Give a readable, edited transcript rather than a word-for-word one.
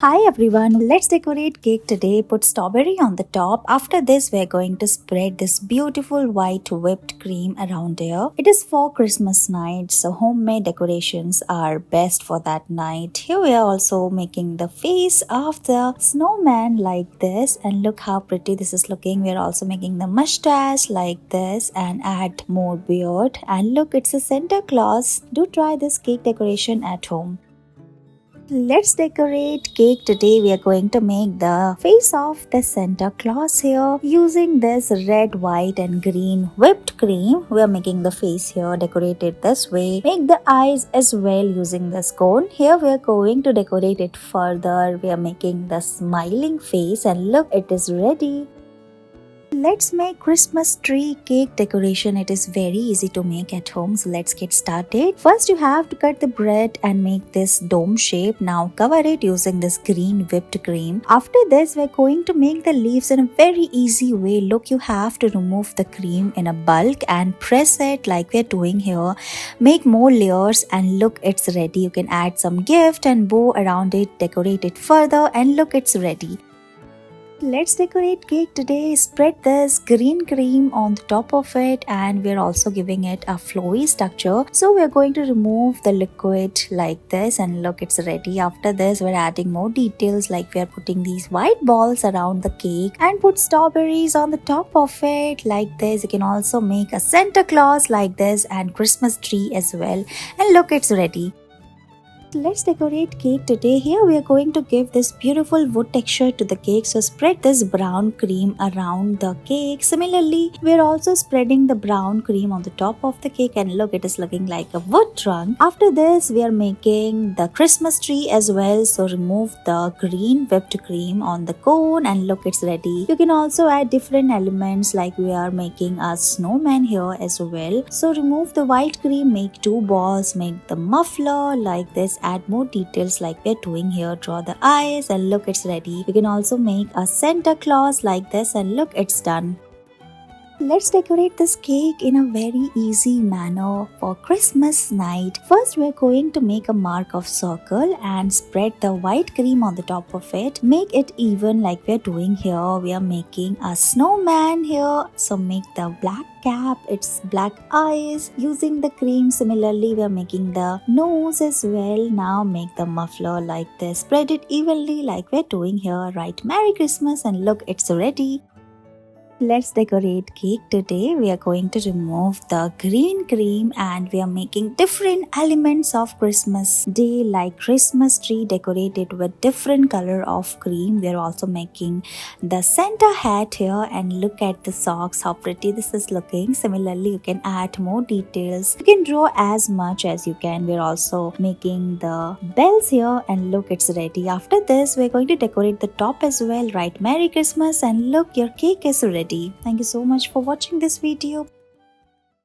Hi everyone, let's decorate cake today. Put strawberry on the top. After this, we're going to spread this beautiful white whipped cream around here. It is for Christmas night, so homemade decorations are best for that night. Here we are also making the face of the snowman like this, and look how pretty this is looking. We're also making the mustache like this and add more beard. And look, it's a Santa Claus. Do try this cake decoration at home. Let's decorate cake today. We are going to make the face of the Santa Claus here using this red, white and green whipped cream. We are making the face here decorated this way. Make the eyes as well using this cone. Here we are going to decorate it further. We are making the smiling face and look, it is ready. Let's make Christmas tree cake decoration. It is very easy to make at home, so let's get started. First you have to cut the bread and make this dome shape. Now cover it using this green whipped cream. After this we're going to make the leaves in a very easy way. Look, you have to remove the cream in a bulk and press it like we're doing here. Make more layers and look, it's ready. You can add some gift and bow around it, decorate it further and look, it's ready. Let's decorate cake today. Spread this green cream on the top of it and we're also giving it a flowy structure. So we're going to remove the liquid like this and look, it's ready. After this we're adding more details like we're putting these white balls around the cake and put strawberries on the top of it like this. You can also make a Santa Claus like this and Christmas tree as well. And look, it's ready. Let's decorate cake today. Here we are going to give this beautiful wood texture to the cake. So spread this brown cream around the cake. Similarly, we are also spreading the brown cream on the top of the cake and look, it is looking like a wood trunk. After this, we are making the Christmas tree as well. So remove the green whipped cream on the cone and look, it's ready. You can also add different elements like we are making a snowman here as well. So remove the white cream, make two balls, make the muffler like this. Add more details like we're doing here. Draw the eyes and look, it's ready. You can also make a Santa Claus like this and look, it's done. Let's decorate this cake in a very easy manner for Christmas night. First, we're going to make a mark of circle and spread the white cream on the top of it. Make it even like we're doing here. We are making a snowman here. So make the black cap, its black eyes using the cream. Similarly, we are making the nose as well. Now make the muffler like this. Spread it evenly like we're doing here. Write Merry Christmas and look, it's ready. Let's decorate cake today. We are going to remove the green cream and we are making different elements of Christmas day like Christmas tree decorated with different color of cream. We are also making the Santa hat here and look at the socks, how pretty this is looking. Similarly, you can add more details. You can draw as much as you can. We are also making the bells here and look, it's ready. After this, we are going to decorate the top as well. Write Merry Christmas and look, your cake is ready. Thank you so much for watching this video.